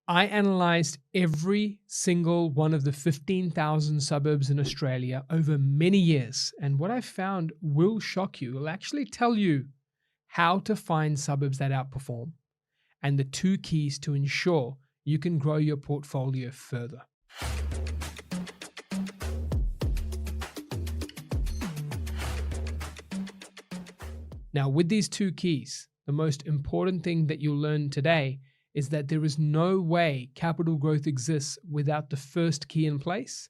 I analysed every single one of the 15,000 suburbs in Australia over many years. And what I found will shock you. It will actually tell you how to find suburbs that outperform and the 2 keys to ensure you can grow your portfolio further. Now, with these 2 keys, the most important thing that you'll learn today is that there is no way capital growth exists without the first key in place.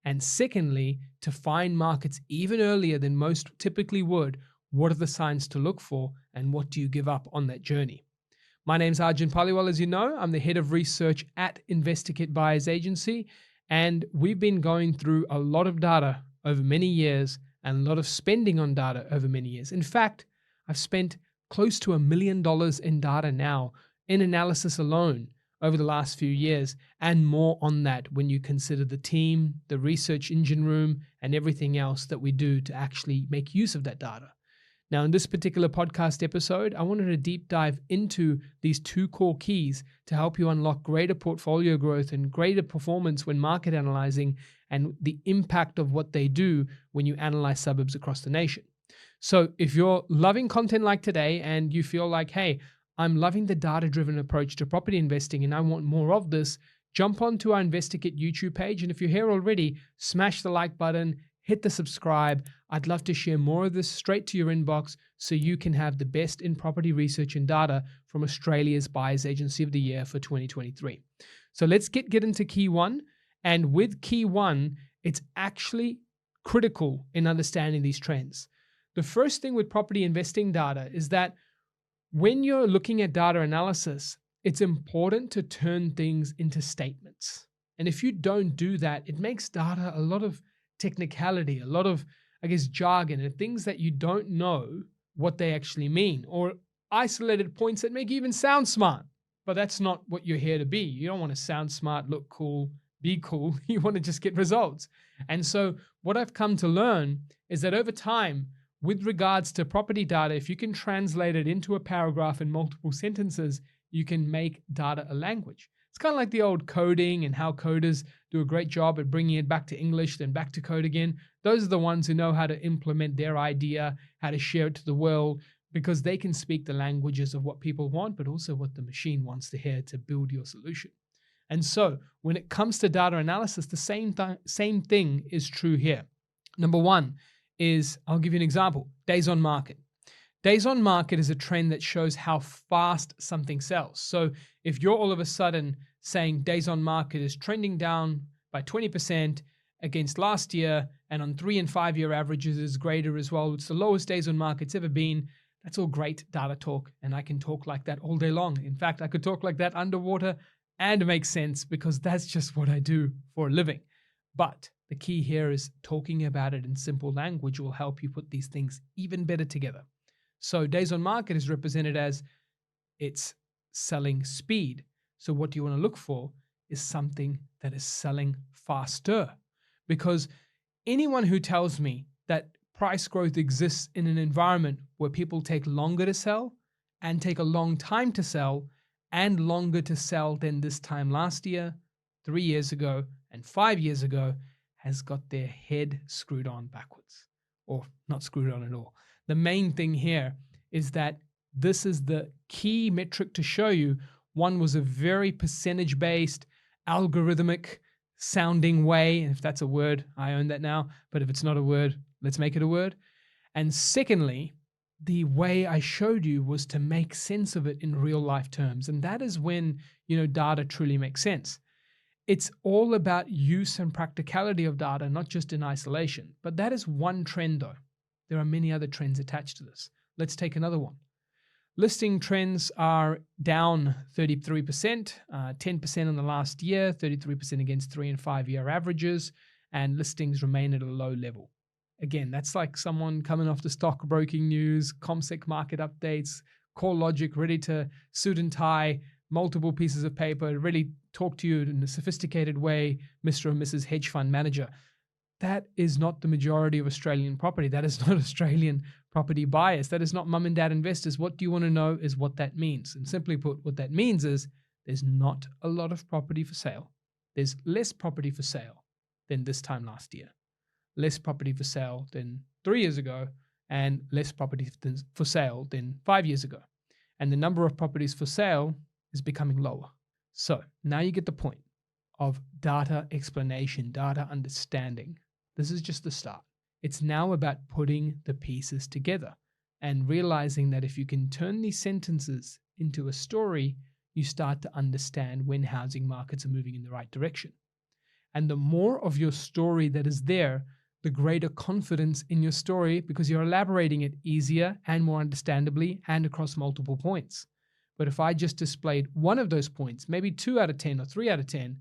And secondly, to find markets even earlier than most typically would, what are the signs to look for and what do you give up on that journey? My name's Arjun Paliwal, as you know. I'm the head of research at InvestorKit Buyers Agency, and we've been going through a lot of data over many years and a lot of spending on data over many years. In fact, I've spent close to $1 million in data now in analysis alone over the last few years, and more on that when you consider the team, the research engine room, and everything else that we do to actually make use of that data. Now, in this particular podcast episode, I wanted to deep dive into these 2 core keys to help you unlock greater portfolio growth and greater performance when market analyzing and the impact of what they do when you analyze suburbs across the nation. So if you're loving content like today and you feel like, hey, I'm loving the data-driven approach to property investing and I want more of this, jump onto our InvestorKit YouTube page. And if you're here already, smash the like button, hit the subscribe. I'd love to share more of this straight to your inbox so you can have the best in property research and data from Australia's Buyers Agency of the Year for 2023. So let's get into key 1. And with key 1, it's actually critical in understanding these trends. The first thing with property investing data is that when you're looking at data analysis, it's important to turn things into statements. And if you don't do that, it makes data a lot of technicality, a lot of, jargon and things that you don't know what they actually mean, or isolated points that make you even sound smart. But that's not what you're here to be. You don't want to sound smart, look cool, be cool. You want to just get results. And so what I've come to learn is that over time, with regards to property data, if you can translate it into a paragraph in multiple sentences, you can make data a language. It's kind of like the old coding and how coders do a great job at bringing it back to English, then back to code again. Those are the ones who know how to implement their idea, how to share it to the world, because they can speak the languages of what people want, but also what the machine wants to hear to build your solution. And so when it comes to data analysis, the same thing is true here. Number 1 is, I'll give you an example, days on market. Days on market is a trend that shows how fast something sells. So if you're all of a sudden saying days on market is trending down by 20% against last year and on 3 and 5 year averages is greater as well, it's the lowest days on market it's ever been, that's all great data talk. And I can talk like that all day long. In fact, I could talk like that underwater and it makes sense because that's just what I do for a living. But the key here is talking about it in simple language will help you put these things even better together. So days on market is represented as it's selling speed. So what you want to look for is something that is selling faster. Because anyone who tells me that price growth exists in an environment where people take longer to sell and take a long time to sell and longer to sell than this time last year, 3 years ago, and 5 years ago, has got their head screwed on backwards, or not screwed on at all. The main thing here is that this is the key metric to show you. One was a very percentage-based, algorithmic sounding way. And if that's a word, I own that now. But if it's not a word, let's make it a word. And secondly, the way I showed you was to make sense of it in real life terms. And that is when, data truly makes sense. It's all about use and practicality of data, not just in isolation. But that is one trend though. There are many other trends attached to this. Let's take another one. Listing trends are down 33%, 10% in the last year, 33% against 3 and 5 year averages, and listings remain at a low level. Again, that's like someone coming off the stockbroking news, ComSec market updates, CoreLogic ready to suit and tie, multiple pieces of paper, really talk to you in a sophisticated way, Mr. or Mrs. Hedge Fund Manager. That is not the majority of Australian property. That is not Australian property buyers. That is not mum and dad investors. What do you want to know is what that means. And simply put, what that means is there's not a lot of property for sale. There's less property for sale than this time last year, less property for sale than 3 years ago, and less property for sale than 5 years ago. And the number of properties for sale is becoming lower. So now you get the point of data explanation, data understanding. This is just the start. It's now about putting the pieces together and realizing that if you can turn these sentences into a story, you start to understand when housing markets are moving in the right direction. And the more of your story that is there, the greater confidence in your story, because you're elaborating it easier and more understandably and across multiple points. But if I just displayed one of those points, maybe 2 out of 10 or 3 out of 10,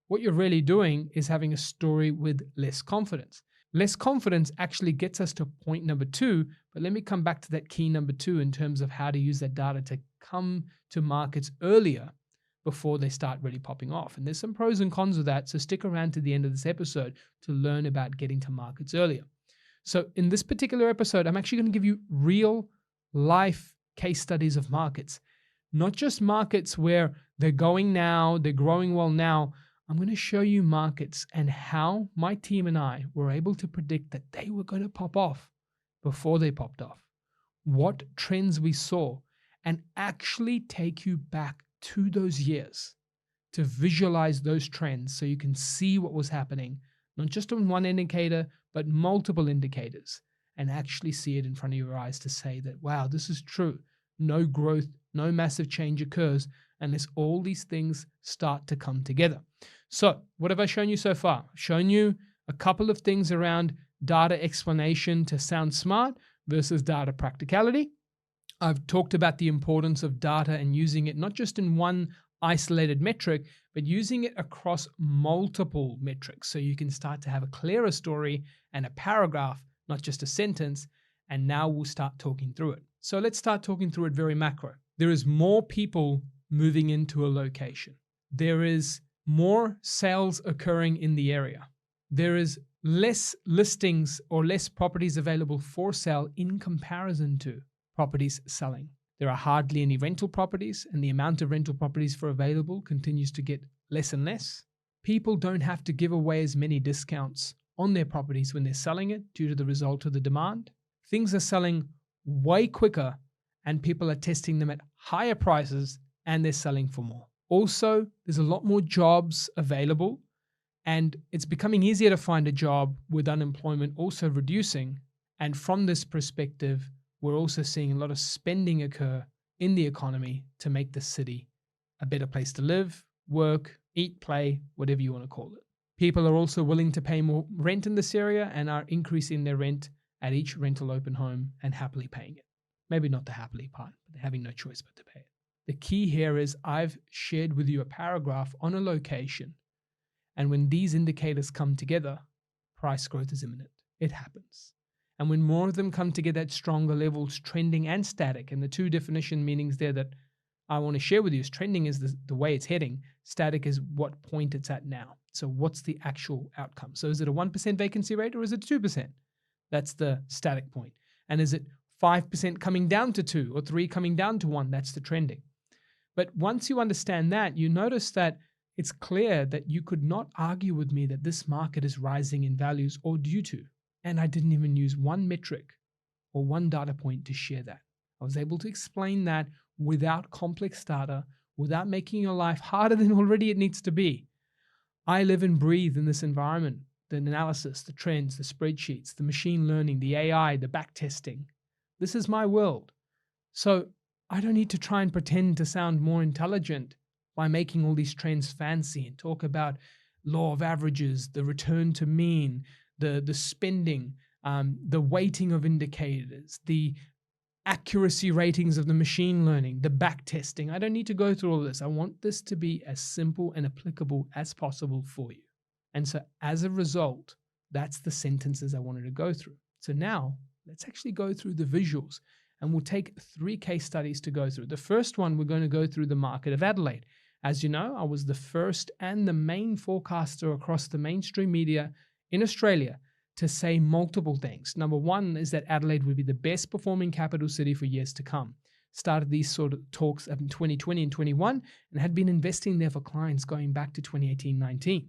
what you're really doing is having a story with less confidence. Less confidence actually gets us to point number 2, but let me come back to that key number 2 in terms of how to use that data to come to markets earlier before they start really popping off. And there's some pros and cons of that, so stick around to the end of this episode to learn about getting to markets earlier. So in this particular episode, I'm actually going to give you real life case studies of markets, not just markets where they're going now, they're growing well now. I'm going to show you markets and how my team and I were able to predict that they were going to pop off before they popped off, what trends we saw, and actually take you back to those years to visualize those trends so you can see what was happening, not just on one indicator, but multiple indicators, and actually see it in front of your eyes to say that, wow, this is true. No growth, no massive change occurs unless all these things start to come together. So what have I shown you so far? I've shown you a couple of things around data explanation to sound smart versus data practicality. I've talked about the importance of data and using it not just in one isolated metric, but using it across multiple metrics so you can start to have a clearer story and a paragraph, not just a sentence. And now we'll start talking through it. So let's start talking through it very macro. There is more people moving into a location. There is more sales occurring in the area. There is less listings or less properties available for sale in comparison to properties selling. There are hardly any rental properties, and the amount of rental properties for available continues to get less and less. People don't have to give away as many discounts on their properties when they're selling it due to the result of the demand. Things are selling way quicker, and people are testing them at higher prices, and they're selling for more. Also, there's a lot more jobs available, and it's becoming easier to find a job with unemployment also reducing. And from this perspective, we're also seeing a lot of spending occur in the economy to make the city a better place to live, work, eat, play, whatever you want to call it. People are also willing to pay more rent in this area and are increasing their rent at each rental open home and happily paying it. Maybe not the happily part, but they're having no choice but to pay it. The key here is I've shared with you a paragraph on a location, and when these indicators come together, price growth is imminent. It happens. And when more of them come together at stronger levels, trending and static, and the two definition meanings there that I want to share with you is trending is the way it's heading, static is what point it's at now. So what's the actual outcome? So is it a 1% vacancy rate or is it 2%? That's the static point. And is it 5% coming down to 2 or 3 coming down to 1? That's the trending. But once you understand that, you notice that it's clear that you could not argue with me that this market is rising in values or due to. And I didn't even use one metric or one data point to share that. I was able to explain that without complex data, without making your life harder than already it needs to be. I live and breathe in this environment, the analysis, the trends, the spreadsheets, the machine learning, the AI, the back testing. This is my world. So I don't need to try and pretend to sound more intelligent by making all these trends fancy and talk about law of averages, the return to mean, the spending, the weighting of indicators, the accuracy ratings of the machine learning, the back testing. I don't need to go through all this. I want this to be as simple and applicable as possible for you. And so as a result, that's the sentences I wanted to go through. So now let's actually go through the visuals, and we'll take 3 case studies to go through. The first one, we're going to go through the market of Adelaide. As you know, I was the first and the main forecaster across the mainstream media in Australia to say multiple things. Number one is that Adelaide would be the best performing capital city for years to come. started these sort of talks in 2020 and 21 and had been investing there for clients going back to 2018-19.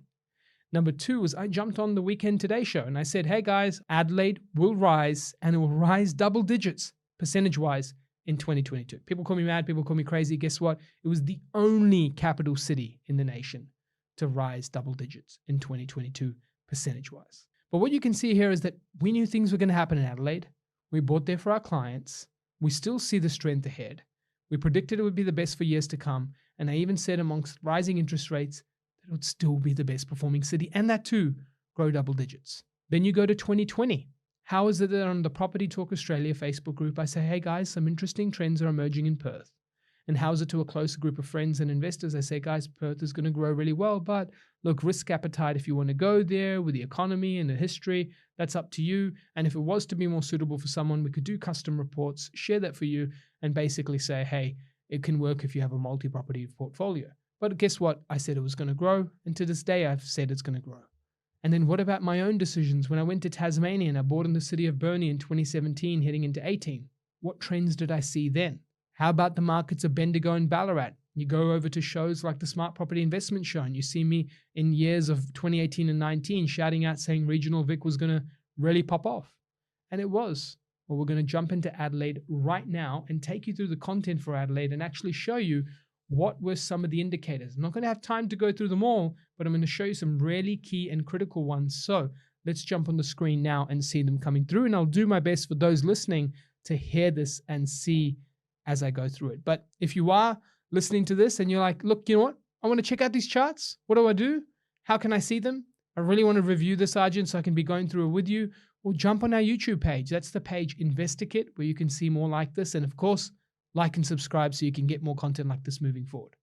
Number two was I jumped on the Weekend Today show and I said, hey guys, Adelaide will rise and it will rise double digits percentage-wise in 2022. People call me mad, people call me crazy. Guess what? It was the only capital city in the nation to rise double digits in 2022 percentage-wise. But what you can see here is that we knew things were going to happen in Adelaide. We bought there for our clients. We still see the strength ahead. We predicted it would be the best for years to come. And I even said amongst rising interest rates, it would still be the best performing city, and that too, grow double digits. Then you go to 2020. How is it that on the Property Talk Australia Facebook group, I say, hey guys, some interesting trends are emerging in Perth. And how is it to a closer group of friends and investors? I say, guys, Perth is going to grow really well, but look, risk appetite, if you want to go there with the economy and the history, that's up to you. And if it was to be more suitable for someone, we could do custom reports, share that for you, and basically say, hey, it can work if you have a multi-property portfolio. But guess what? I said it was going to grow, and to this day, I've said it's going to grow. And then what about my own decisions? When I went to Tasmania and I bought in the city of Burnie in 2017, heading into 18, what trends did I see then? How about the markets of Bendigo and Ballarat? You go over to shows like the Smart Property Investment Show, and you see me in years of 2018 and 19 shouting out saying Regional Vic was going to really pop off. And it was. Well, we're going to jump into Adelaide right now and take you through the content for Adelaide and actually show you what were some of the indicators. I'm not going to have time to go through them all, but I'm going to show you some really key and critical ones. So let's jump on the screen now and see them coming through. And I'll do my best for those listening to hear this and see as I go through it. But if you are listening to this and you're like, look, you know what? I want to check out these charts. What do I do? How can I see them? I really want to review this, Arjun, so I can be going through it with you. Well, jump on our YouTube page. That's the page InvestorKit, where you can see more like this. And of course, like and subscribe so you can get more content like this moving forward.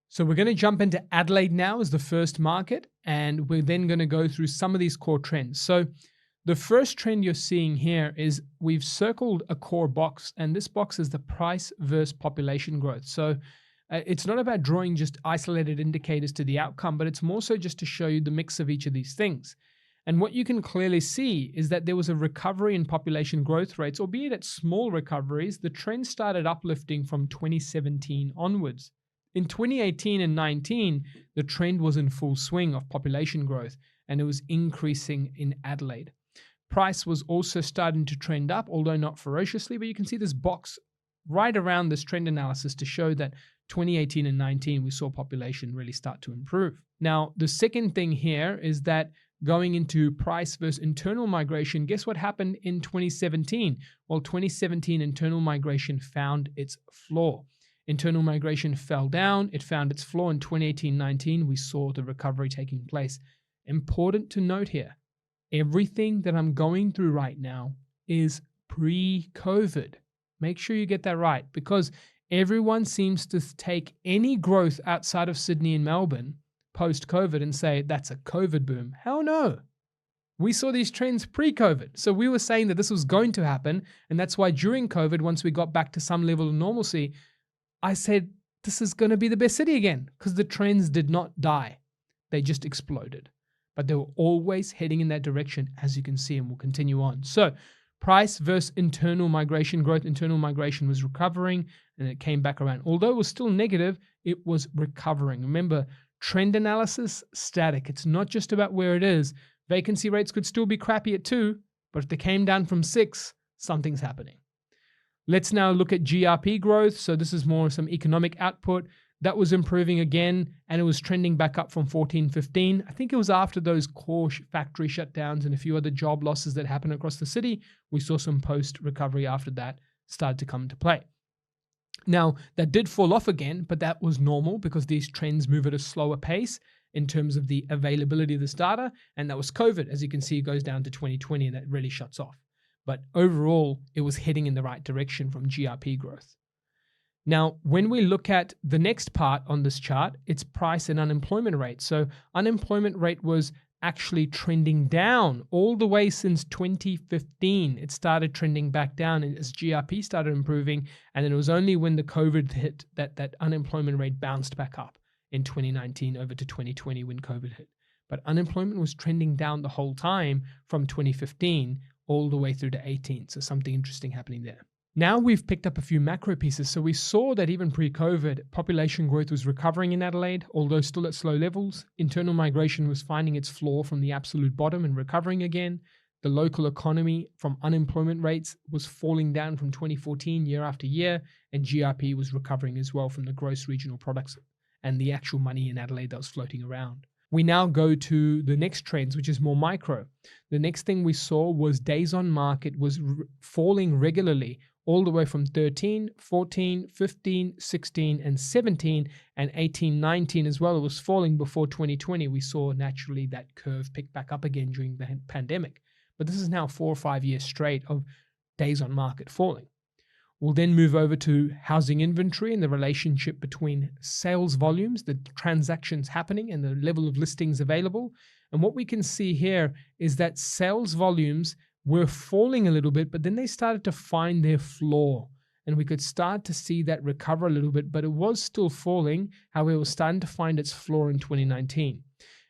So we're going to jump into Adelaide now as the first market, and we're then going to go through some of these core trends. So the first trend you're seeing here is we've circled a core box, and this box is the price versus population growth. So it's not about drawing just isolated indicators to the outcome, but it's more so just to show you the mix of each of these things. And what you can clearly see is that there was a recovery in population growth rates, albeit at small recoveries. The trend started uplifting from 2017 onwards. In 2018 and 19, the trend was in full swing of population growth, and it was increasing in Adelaide. Price was also starting to trend up, although not ferociously, but you can see this box right around this trend analysis to show that 2018 and 19, we saw population really start to improve. Now, the second thing here is that going into price versus internal migration, guess what happened in 2017? Well, 2017 internal migration found its floor. Internal migration fell down. It found its floor in 2018-19. We saw the recovery taking place. Important to note here, everything that I'm going through right now is pre-COVID. Make sure you get that right, because everyone seems to take any growth outside of Sydney and Melbourne post-COVID and say that's a COVID boom. Hell no. We saw these trends pre-COVID. So we were saying that this was going to happen. And that's why during COVID, once we got back to some level of normalcy, I said, this is going to be the best city again, because the trends did not die. They just exploded. But they were always heading in that direction, as you can see, and we'll continue on. So price versus internal migration growth. Internal migration was recovering and it came back around. Although it was still negative, it was recovering. Remember, trend analysis, static. It's not just about where it is. Vacancy rates could still be crappy at 2, but if they came down from 6, something's happening. Let's now look at GRP growth. So this is more some economic output. That was improving again, and it was trending back up from 14, 15. I think it was after those core factory shutdowns and a few other job losses that happened across the city. We saw some post-recovery after that started to come into play. Now, that did fall off again, but that was normal because these trends move at a slower pace in terms of the availability of this data. And that was COVID. As you can see, it goes down to 2020 and that really shuts off. But overall, it was heading in the right direction from GRP growth. Now, when we look at the next part on this chart, it's price and unemployment rate. So unemployment rate was actually trending down all the way since 2015. It started trending back down as GRP started improving. And then it was only when the COVID hit that unemployment rate bounced back up in 2019 over to 2020 when COVID hit. But unemployment was trending down the whole time from 2015 all the way through to 18. So something interesting happening there. Now we've picked up a few macro pieces. So we saw that even pre-COVID, population growth was recovering in Adelaide, although still at slow levels. Internal migration was finding its floor from the absolute bottom and recovering again. The local economy from unemployment rates was falling down from 2014 year after year, and GRP was recovering as well from the gross regional products and the actual money in Adelaide that was floating around. We now go to the next trends, which is more micro. The next thing we saw was days on market was falling regularly, all the way from 13, 14, 15, 16, and 17, and 18, 19 as well. It was falling before 2020. We saw naturally that curve pick back up again during the pandemic. But this is now 4 or 5 years straight of days on market falling. We'll then move over to housing inventory and the relationship between sales volumes, the transactions happening, and the level of listings available. And what we can see here is that sales volumes were falling a little bit, but then they started to find their floor. And we could start to see that recover a little bit, but it was still falling. However, it was starting to find its floor in 2019.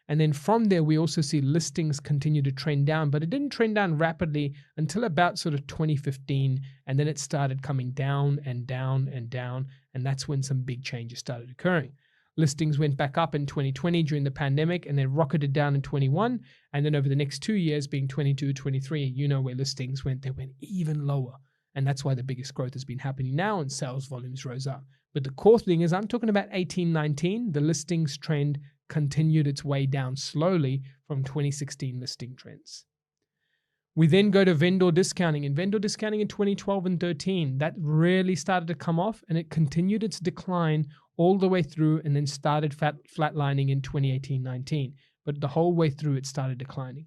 And then from there, we also see listings continue to trend down, but it didn't trend down rapidly until about sort of 2015. And then it started coming down and down and down. And that's when some big changes started occurring. Listings went back up in 2020 during the pandemic and then rocketed down in 21. And then over the next 2 years, being 22, 23, you know where listings went, they went even lower. And that's why the biggest growth has been happening now and sales volumes rose up. But the core thing is I'm talking about 18, 19, the listings trend continued its way down slowly from 2016 listing trends. We then go to vendor discounting, and vendor discounting in 2012 and 13, that really started to come off and it continued its decline all the way through and then started flatlining in 2018-19. But the whole way through it started declining.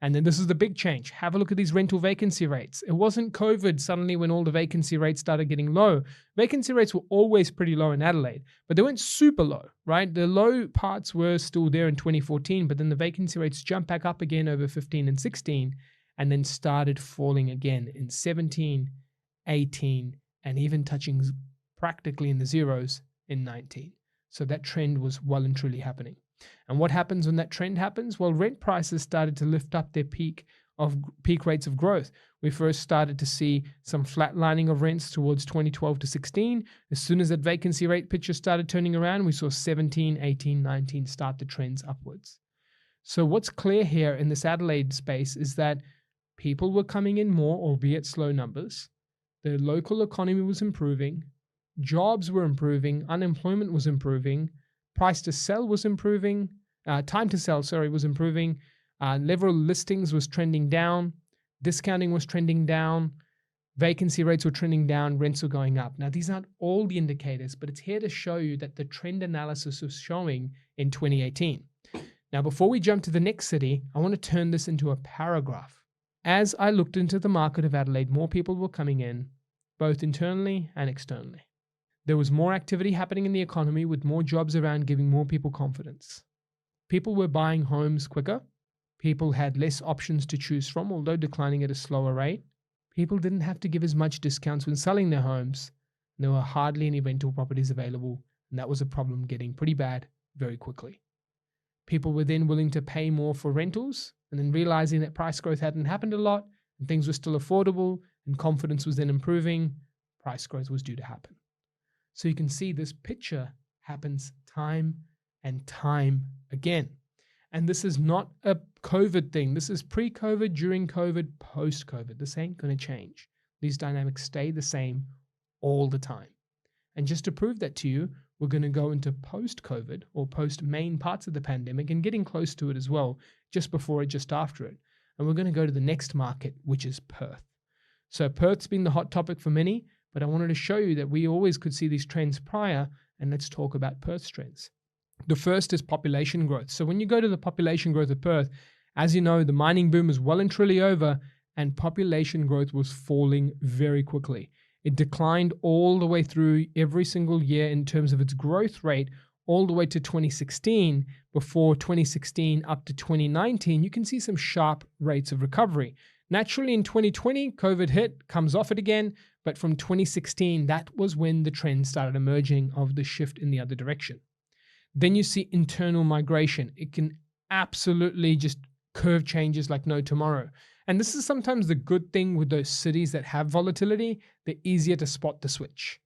And then this is the big change. Have a look at these rental vacancy rates. It wasn't COVID suddenly when all the vacancy rates started getting low. Vacancy rates were always pretty low in Adelaide, but they weren't super low, right? The low parts were still there in 2014, but then the vacancy rates jumped back up again over 15 and 16 and then started falling again in 17, 18, and even touching practically in the zeros in 19. So that trend was well and truly happening. And what happens when that trend happens? Well, rent prices started to lift up their peak rates of growth. We first started to see some flatlining of rents towards 2012 to 16. As soon as that vacancy rate picture started turning around, we saw 17, 18, 19 start the trends upwards. So what's clear here in this Adelaide space is that people were coming in more, albeit slow numbers. The local economy was improving. Jobs were improving. Unemployment was improving. Price to sell was improving. Time to sell, was improving. Level of listings was trending down. Discounting was trending down. Vacancy rates were trending down. Rents were going up. Now, these aren't all the indicators, but it's here to show you that the trend analysis was showing in 2018. Now, before we jump to the next city, I want to turn this into a paragraph. As I looked into the market of Adelaide, more people were coming in, both internally and externally. There was more activity happening in the economy with more jobs around, giving more people confidence. People were buying homes quicker. People had less options to choose from, although declining at a slower rate. People didn't have to give as much discounts when selling their homes. There were hardly any rental properties available, and that was a problem getting pretty bad very quickly. People were then willing to pay more for rentals, and then realizing that price growth hadn't happened a lot, and things were still affordable, and confidence was then improving, price growth was due to happen. So you can see this picture happens time and time again. And this is not a COVID thing. This is pre-COVID, during COVID, post-COVID. This ain't going to change. These dynamics stay the same all the time. And just to prove that to you, we're going to go into post-COVID or post-main parts of the pandemic and getting close to it as well, just before it, just after it. And we're going to go to the next market, which is Perth. So Perth's been the hot topic for many, but I wanted to show you that we always could see these trends prior, and let's talk about Perth's trends. The first is population growth. So when you go to the population growth of Perth, as you know, the mining boom is well and truly over, and population growth was falling very quickly. It declined all the way through every single year in terms of its growth rate, all the way to 2016. Before 2016 up to 2019, you can see some sharp rates of recovery. Naturally, in 2020, COVID hit, comes off it again, but from 2016, that was when the trend started emerging of the shift in the other direction. Then you see internal migration. It can absolutely just curve changes like no tomorrow. And this is sometimes the good thing with those cities that have volatility, they're easier to spot the switch.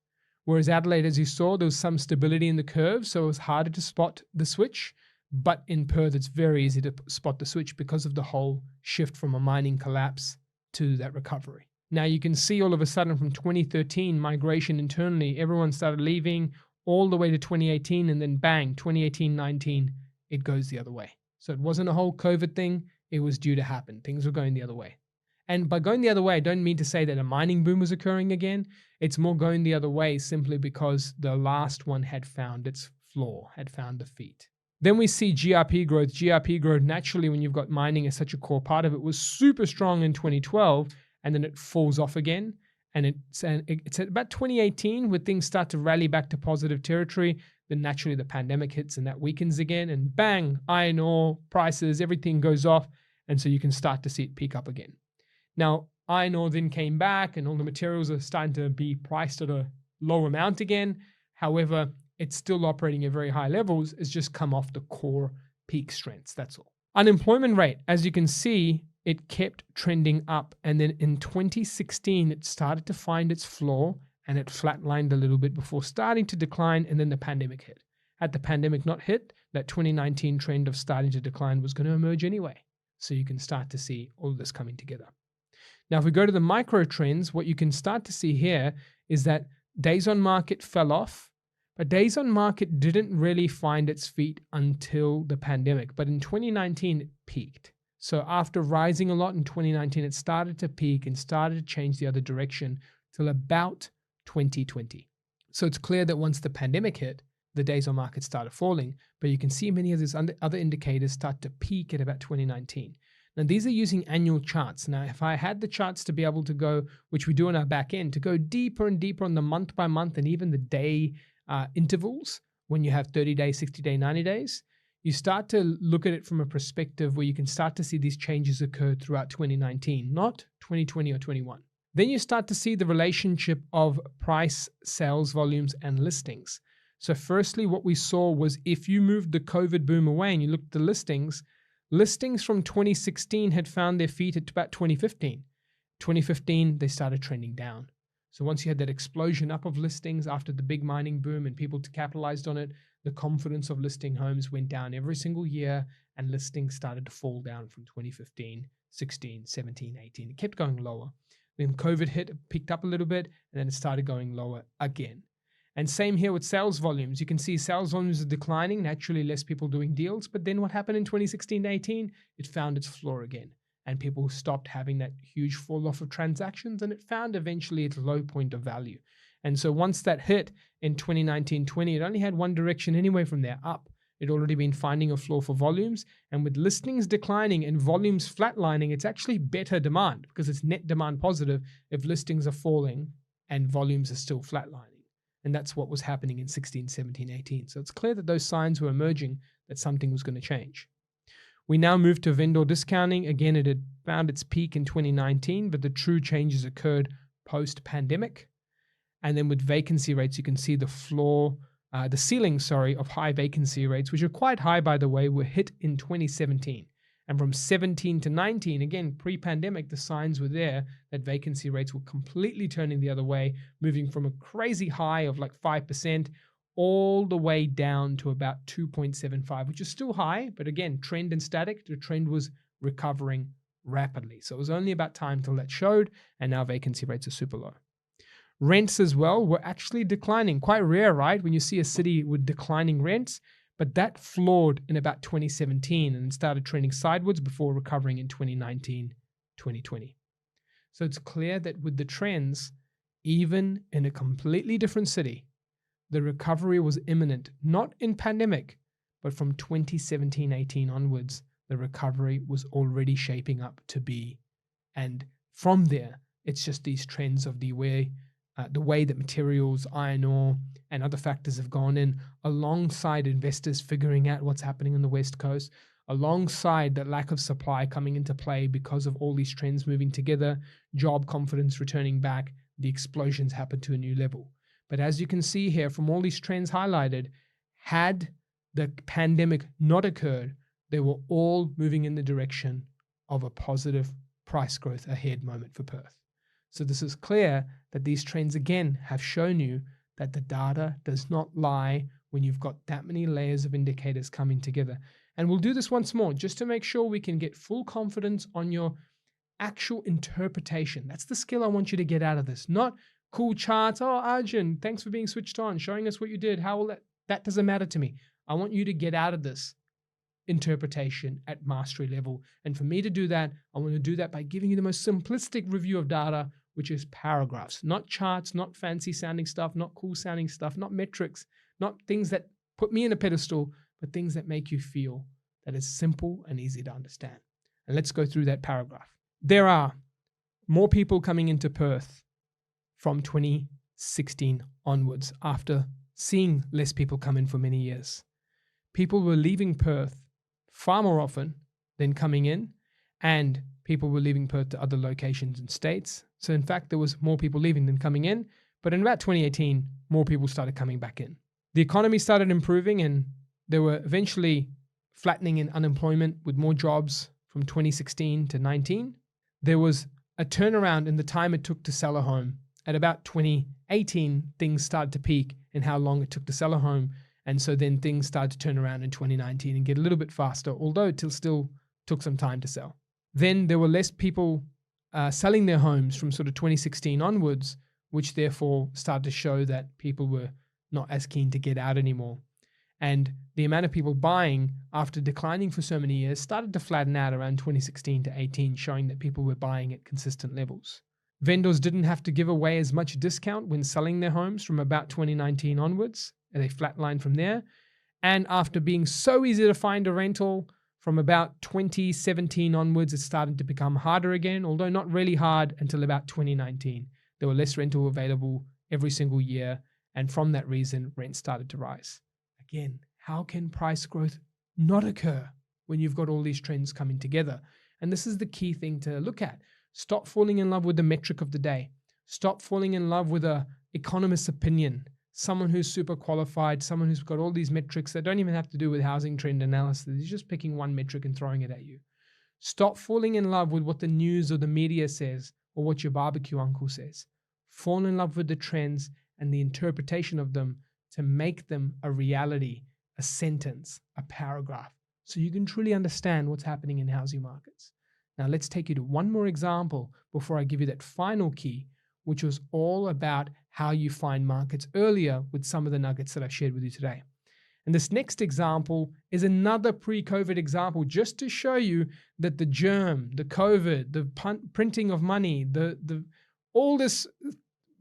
Whereas Adelaide, as you saw, there was some stability in the curve, so it was harder to spot the switch. But in Perth, it's very easy to spot the switch because of the whole shift from a mining collapse to that recovery. Now you can see all of a sudden from 2013, migration internally, everyone started leaving all the way to 2018, and then bang, 2018-19, it goes the other way. So it wasn't a whole COVID thing, it was due to happen. Things were going the other way. And by going the other way, I don't mean to say that a mining boom was occurring again. It's more going the other way simply because the last one had found its floor, had found the feet. Then we see GRP growth. GRP growth, naturally, when you've got mining as such a core part of it, was super strong in 2012, and then it falls off again. And it's at about 2018 where things start to rally back to positive territory. Then naturally the pandemic hits and that weakens again, and bang, iron ore prices, everything goes off. And so you can start to see it peak up again. Now, iron ore then came back and all the materials are starting to be priced at a low amount again. However, it's still operating at very high levels. It's just come off the core peak strengths. That's all. Unemployment rate, as you can see, it kept trending up. And then in 2016, it started to find its floor and it flatlined a little bit before starting to decline. And then the pandemic hit. Had the pandemic not hit, that 2019 trend of starting to decline was going to emerge anyway. So you can start to see all of this coming together. Now, if we go to the micro trends, what you can start to see here is that days on market fell off, but days on market didn't really find its feet until the pandemic. But in 2019, it peaked. So after rising a lot in 2019, it started to peak and started to change the other direction till about 2020. So it's clear that once the pandemic hit, the days on market started falling, but you can see many of these other indicators start to peak at about 2019. Now, these are using annual charts. Now, if I had the charts to be able to go, which we do on our back end, to go deeper and deeper on the month by month and even the day intervals, when you have 30 days, 60 days, 90 days, you start to look at it from a perspective where you can start to see these changes occur throughout 2019, not 2020 or 21. Then you start to see the relationship of price, sales volumes, and listings. So firstly, what we saw was if you moved the COVID boom away and you looked at the listings from 2016 had found their feet at about 2015. 2015, they started trending down. So once you had that explosion up of listings after the big mining boom and people capitalized on it, the confidence of listing homes went down every single year and listings started to fall down from 2015, 16, 17, 18. It kept going lower. Then COVID hit, it picked up a little bit, and then it started going lower again. And same here with sales volumes. You can see sales volumes are declining, naturally less people doing deals. But then what happened in 2016-18? It found its floor again. And people stopped having that huge fall off of transactions, and it found eventually its low point of value. And so once that hit in 2019-20, it only had one direction anyway from there, up. It already been finding a floor for volumes. And with listings declining and volumes flatlining, it's actually better demand because it's net demand positive if listings are falling and volumes are still flatlining. And that's what was happening in 16, 17, 18. So it's clear that those signs were emerging that something was going to change. We now move to vendor discounting. Again, it had found its peak in 2019, but the true changes occurred post-pandemic. And then with vacancy rates, you can see the ceiling of high vacancy rates, which are quite high, by the way, were hit in 2017. And from 17 to 19, again, pre-pandemic, the signs were there that vacancy rates were completely turning the other way, moving from a crazy high of like 5% all the way down to about 2.75, which is still high, but again, trend and static, the trend was recovering rapidly. So it was only about time till that showed, and now vacancy rates are super low. Rents as well were actually declining. Quite rare, right? When you see a city with declining rents, but that floored in about 2017 and started trending sideways before recovering in 2019, 2020. So it's clear that with the trends, even in a completely different city, the recovery was imminent, not in pandemic, but from 2017-18 onwards, the recovery was already shaping up to be. And from there, it's just these trends of the way that materials, iron ore, and other factors have gone in, alongside investors figuring out what's happening on the West Coast, alongside the lack of supply coming into play because of all these trends moving together, job confidence returning back, the explosions happen to a new level. But as you can see here from all these trends highlighted, had the pandemic not occurred, they were all moving in the direction of a positive price growth ahead moment for Perth. So this is clear that these trends again have shown you that the data does not lie when you've got that many layers of indicators coming together. And we'll do this once more just to make sure we can get full confidence on your actual interpretation. That's the skill I want you to get out of this. Not cool charts. Oh, Arjun, thanks for being switched on, showing us what you did. How will that doesn't matter to me. I want you to get out of this interpretation at mastery level. And for me to do that, I want to do that by giving you the most simplistic review of data, which is paragraphs, not charts, not fancy sounding stuff, not cool sounding stuff, not metrics, not things that put me in a pedestal, but things that make you feel that it's simple and easy to understand. And let's go through that paragraph. There are more people coming into Perth from 2016 onwards after seeing less people come in for many years. People were leaving Perth far more often than coming in, and people were leaving Perth to other locations and states. So in fact, there was more people leaving than coming in, but in about 2018, more people started coming back in. The economy started improving, and there were eventually flattening in unemployment with more jobs from 2016 to 19. There was a turnaround in the time it took to sell a home. At about 2018, things started to peak in how long it took to sell a home. And so then things started to turn around in 2019 and get a little bit faster, although it still took some time to sell. Then there were less people selling their homes from sort of 2016 onwards, which therefore started to show that people were not as keen to get out anymore. And the amount of people buying after declining for so many years started to flatten out around 2016 to 18, showing that people were buying at consistent levels. Vendors didn't have to give away as much discount when selling their homes from about 2019 onwards. They flatlined from there. And after being so easy to find a rental from about 2017 onwards, it started to become harder again, although not really hard until about 2019. There were less rental available every single year. And from that reason, rent started to rise. Again, how can price growth not occur when you've got all these trends coming together? And this is the key thing to look at. Stop falling in love with the metric of the day. Stop falling in love with an economist's opinion, someone who's super qualified, someone who's got all these metrics that don't even have to do with housing trend analysis. He's just picking one metric and throwing it at you. Stop falling in love with what the news or the media says or what your barbecue uncle says. Fall in love with the trends and the interpretation of them to make them a reality, a sentence, a paragraph, so you can truly understand what's happening in housing markets. Now let's take you to one more example before I give you that final key, which was all about how you find markets earlier with some of the nuggets that I've shared with you today. And this next example is another pre-COVID example, just to show you that the germ, the COVID, the printing of money, all this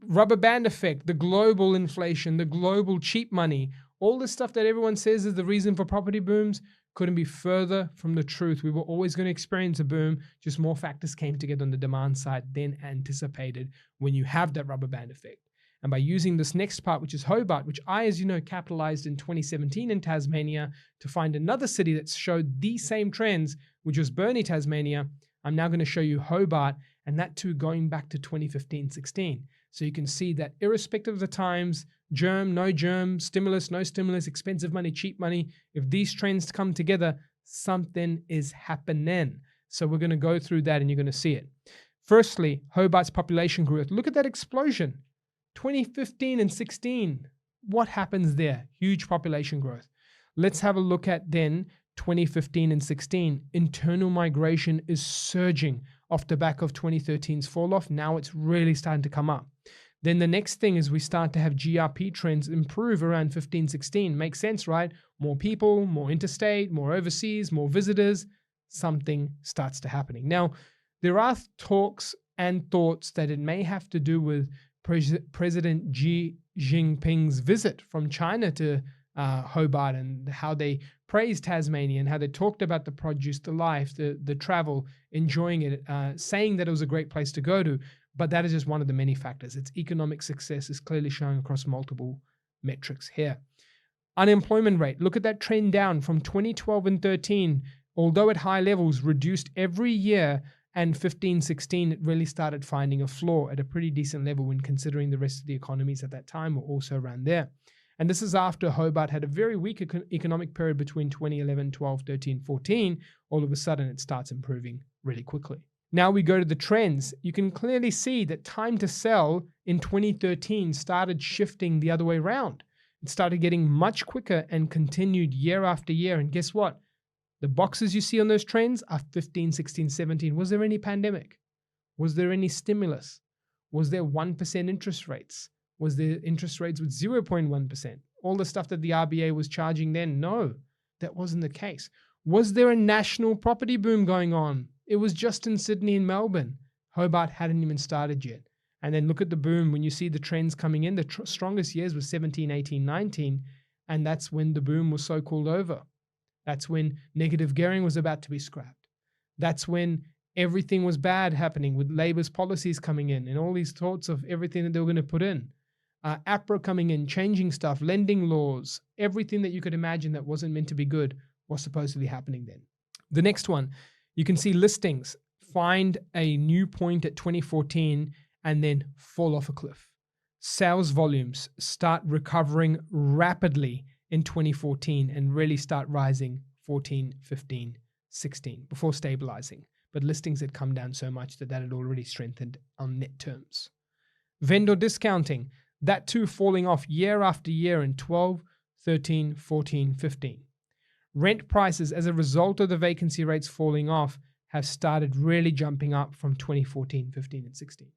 rubber band effect, the global inflation, the global cheap money, all this stuff that everyone says is the reason for property booms couldn't be further from the truth. We were always going to experience a boom, just more factors came together on the demand side than anticipated when you have that rubber band effect. And by using this next part, which is Hobart, which I, as you know, capitalized in 2017 in Tasmania to find another city that showed the same trends, which was Burnie, Tasmania, I'm now going to show you Hobart, and that too going back to 2015-16. So you can see that irrespective of the times, germ, no germ, stimulus, no stimulus, expensive money, cheap money, if these trends come together, something is happening. So we're going to go through that and you're going to see it. Firstly, Hobart's population growth. Look at that explosion. 2015 and 16. What happens there? Huge population growth. Let's have a look at then 2015 and 16. Internal migration is surging off the back of 2013's fall off. Now it's really starting to come up. Then the next thing is we start to have GRP trends improve around 15, 16. Makes sense, right? More people, more interstate, more overseas, more visitors. Something starts to happening. Now, there are talks and thoughts that it may have to do with President Xi Jinping's visit from China to Hobart and how they praised Tasmania and how they talked about the produce, the life, the travel, enjoying it, saying that it was a great place to go to. But that is just one of the many factors. Its economic success is clearly showing across multiple metrics here. Unemployment rate, look at that trend down from 2012 and 13, although at high levels, reduced every year, and 15, 16, it really started finding a floor at a pretty decent level when considering the rest of the economies at that time were also around there. And this is after Hobart had a very weak economic period between 2011, 12, 13, 14. All of a sudden, it starts improving really quickly. Now we go to the trends. You can clearly see that time to sell in 2013 started shifting the other way around. It started getting much quicker and continued year after year. And guess what? The boxes you see on those trends are 15, 16, 17. Was there any pandemic? Was there any stimulus? Was there 1% interest rates? Was there interest rates with 0.1%? All the stuff that the RBA was charging then? No, that wasn't the case. Was there a national property boom going on? It was just in Sydney and Melbourne. Hobart hadn't even started yet. And then look at the boom when you see the trends coming in. The strongest years was 17, 18, 19. And that's when the boom was so-called over. That's when negative gearing was about to be scrapped. That's when everything was bad happening with Labor's policies coming in and all these thoughts of everything that they were going to put in. APRA coming in, changing stuff, lending laws, everything that you could imagine that wasn't meant to be good was supposedly happening then. The next one, you can see listings find a new point at 2014 and then fall off a cliff. Sales volumes start recovering rapidly in 2014 and really start rising 14, 15, 16 before stabilizing. But listings had come down so much that had already strengthened on net terms. Vendor discounting, that too falling off year after year in 12, 13, 14, 15. Rent prices as a result of the vacancy rates falling off have started really jumping up from 2014, 15, and 16.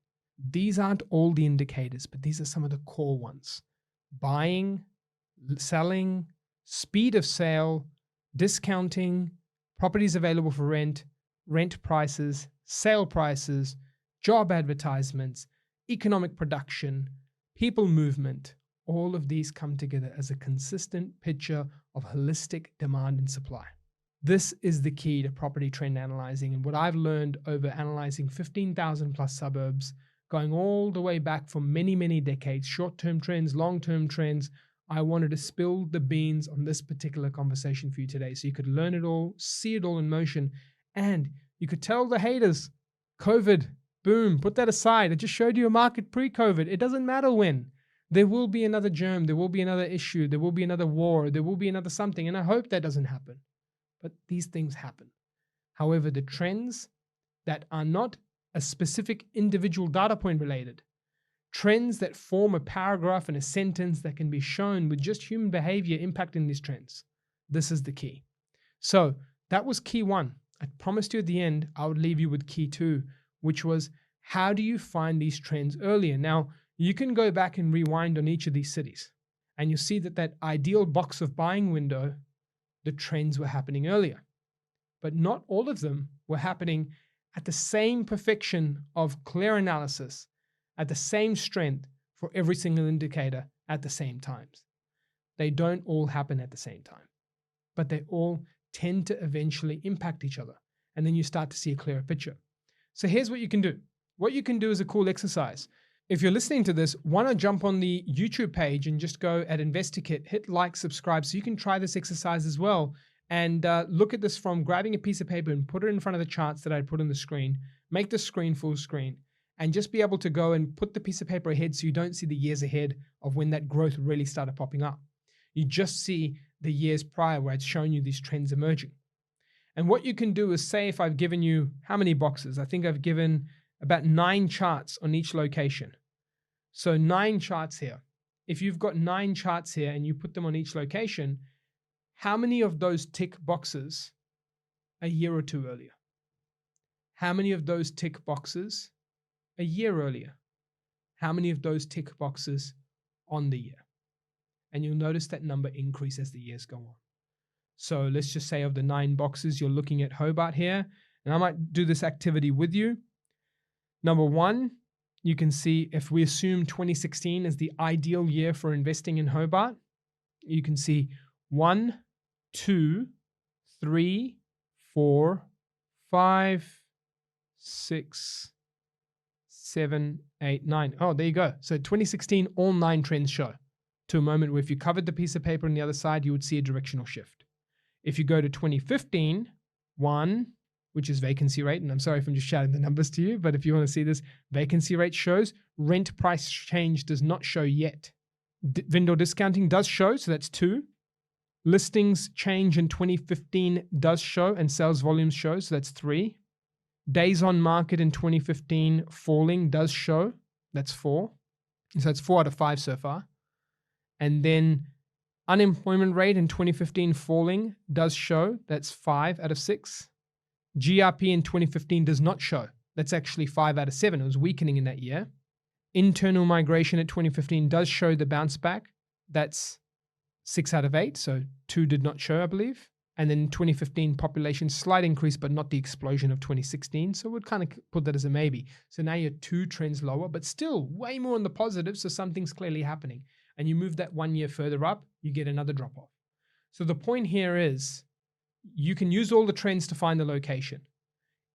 These aren't all the indicators, but these are some of the core ones. Buying, selling, speed of sale, discounting, properties available for rent, rent prices, sale prices, job advertisements, economic production, people movement. All of these come together as a consistent picture of holistic demand and supply. This is the key to property trend analyzing, and what I've learned over analyzing 15,000 plus suburbs, going all the way back for many, many decades, short-term trends, long-term trends. I wanted to spill the beans on this particular conversation for you today so you could learn it all, see it all in motion, and you could tell the haters, COVID, boom, put that aside. I just showed you a market pre-COVID. It doesn't matter when. There will be another germ, there will be another issue, there will be another war, there will be another something, and I hope that doesn't happen. But these things happen. However, the trends that are not a specific individual data point related, trends that form a paragraph and a sentence that can be shown with just human behavior impacting these trends. This is the key. So that was key one. I promised you at the end, I would leave you with key two, which was how do you find these trends earlier? Now, you can go back and rewind on each of these cities and you'll see that that ideal box of buying window, the trends were happening earlier, but not all of them were happening at the same perfection of clear analysis, at the same strength for every single indicator at the same times. They don't all happen at the same time, but they all tend to eventually impact each other. And then you start to see a clearer picture. So here's what you can do. What you can do is a cool exercise. If you're listening to this, why not jump on the YouTube page and just go at InvestorKit, hit like, subscribe, so you can try this exercise as well. And look at this from grabbing a piece of paper and put it in front of the charts that I put on the screen, make the screen full screen, and just be able to go and put the piece of paper ahead so you don't see the years ahead of when that growth really started popping up. You just see the years prior where it's shown you these trends emerging. And what you can do is say if I've given you how many boxes? I think I've given about 9 charts on each location. So 9 charts here. If you've got 9 charts here and you put them on each location, how many of those tick boxes a year or two earlier? How many of those tick boxes a year earlier? How many of those tick boxes on the year? And you'll notice that number increase as the years go on. So let's just say of the 9 boxes, you're looking at Hobart here, and I might do this activity with you. Number 1, you can see if we assume 2016 is the ideal year for investing in Hobart, you can see 1, 2, 3, 4, 5, 6, 7, 8, 9. Oh, there you go. So 2016, all 9 trends show to a moment where if you covered the piece of paper on the other side, you would see a directional shift. If you go to 2015, 1, which is vacancy rate, and I'm sorry if I'm just shouting the numbers to you, but if you want to see this, vacancy rate shows, rent price change does not show yet. Vendor discounting does show, so that's 2. Listings change in 2015 does show, and sales volumes show, so that's 3. Days on market in 2015 falling does show. That's 4. So it's 4 out of 5 so far. And then unemployment rate in 2015 falling does show. That's 5 out of 6. GRP in 2015 does not show. That's actually 5 out of 7. It was weakening in that year. Internal migration at 2015 does show the bounce back. That's 6 out of 8. So 2 did not show, I believe. And then 2015 population slight increase, but not the explosion of 2016. So we'd kind of put that as a maybe. So now you're 2 trends lower, but still way more on the positive. So something's clearly happening. And you move that 1 year further up, you get another drop off. So the point here is you can use all the trends to find the location.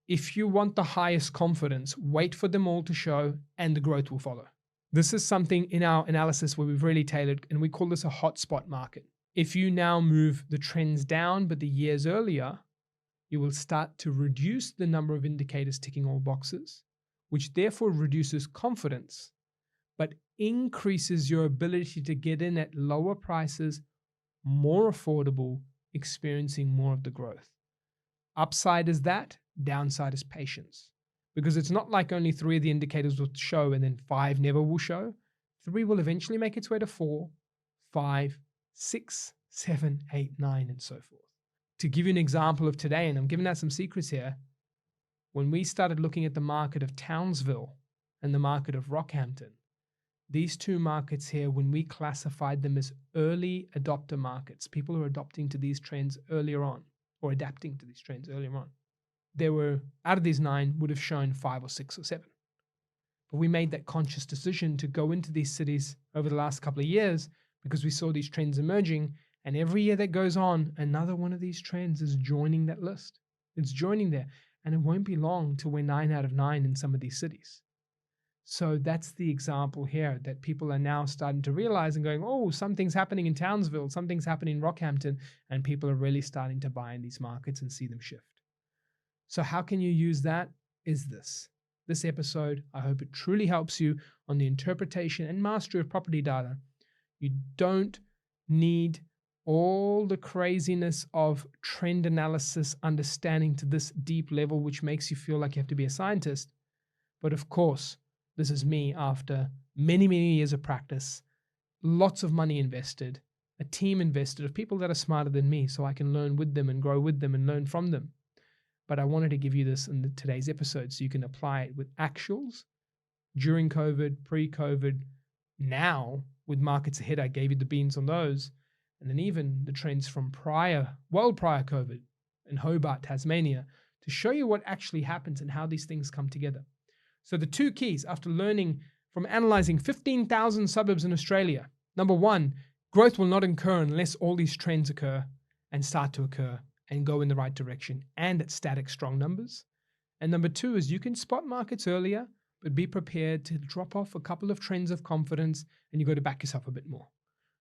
If you want the highest confidence, wait for them all to show and the growth will follow. This is something in our analysis where we've really tailored, and we call this a hotspot market. If you now move the trends down, but the years earlier, you will start to reduce the number of indicators ticking all boxes, which therefore reduces confidence, but increases your ability to get in at lower prices, more affordable, experiencing more of the growth. Upside is that, downside is patience. Because it's not like only 3 of the indicators will show and then 5 never will show. 3 will eventually make its way to 4, 5, 6, 7, 8, 9, and so forth. To give you an example of today, and I'm giving out some secrets here, when we started looking at the market of Townsville and the market of Rockhampton, these 2 markets here, when we classified them as early adopter markets, people who are adopting to these trends earlier on, or adapting to these trends earlier on, there were, out of these 9, would have shown 5 or 6 or 7. But we made that conscious decision to go into these cities over the last couple of years because we saw these trends emerging, and every year that goes on, another one of these trends is joining that list. It's joining there, and it won't be long till we're 9 out of 9 in some of these cities. So that's the example here that people are now starting to realize and going, oh, something's happening in Townsville, something's happening in Rockhampton, and people are really starting to buy in these markets and see them shift. So how can you use that? Is this episode. I hope it truly helps you on the interpretation and mastery of property data. You don't need all the craziness of trend analysis understanding to this deep level, which makes you feel like you have to be a scientist. But of course, this is me after many, many years of practice, lots of money invested, a team invested of people that are smarter than me so I can learn with them and grow with them and learn from them. But I wanted to give you this in today's episode so you can apply it with actuals during COVID, pre-COVID, now with markets ahead. I gave you the beans on those. And then even the trends from prior COVID in Hobart, Tasmania, to show you what actually happens and how these things come together. So the 2 keys after learning from analyzing 15,000 suburbs in Australia. Number 1, growth will not occur unless all these trends occur and start to occur and go in the right direction and at static strong numbers. And number 2 is you can spot markets earlier, but be prepared to drop off a couple of trends of confidence and you got to back yourself a bit more.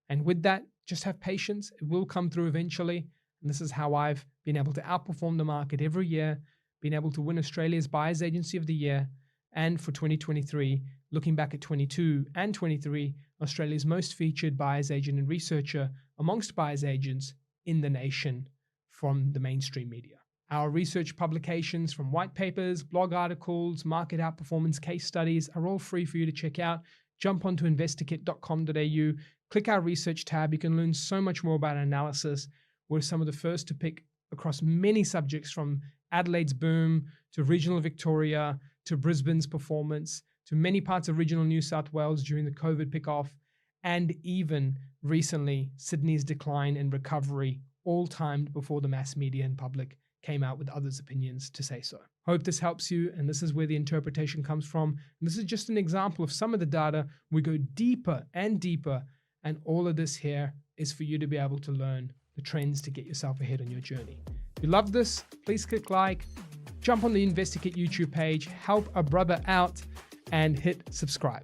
And with that, just have patience. It will come through eventually. And this is how I've been able to outperform the market every year, been able to win Australia's Buyers Agency of the Year. And for 2023, looking back at 22 and 23, Australia's most featured buyer's agent and researcher amongst buyer's agents in the nation from the mainstream media. Our research publications from white papers, blog articles, market outperformance case studies are all free for you to check out. Jump onto investorkit.com.au, click our research tab. You can learn so much more about analysis. We're some of the first to pick across many subjects from Adelaide's boom to regional Victoria to Brisbane's performance to many parts of regional New South Wales during the COVID pick-off, and even recently Sydney's decline and recovery, all timed before the mass media and public came out with others' opinions to say so. Hope this helps you, and this is where the interpretation comes from. And this is just an example of some of the data. We go deeper and deeper, and all of this here is for you to be able to learn the trends to get yourself ahead on your journey. If you love this, please click like, jump on the InvestorKit YouTube page, help a brother out, and hit subscribe.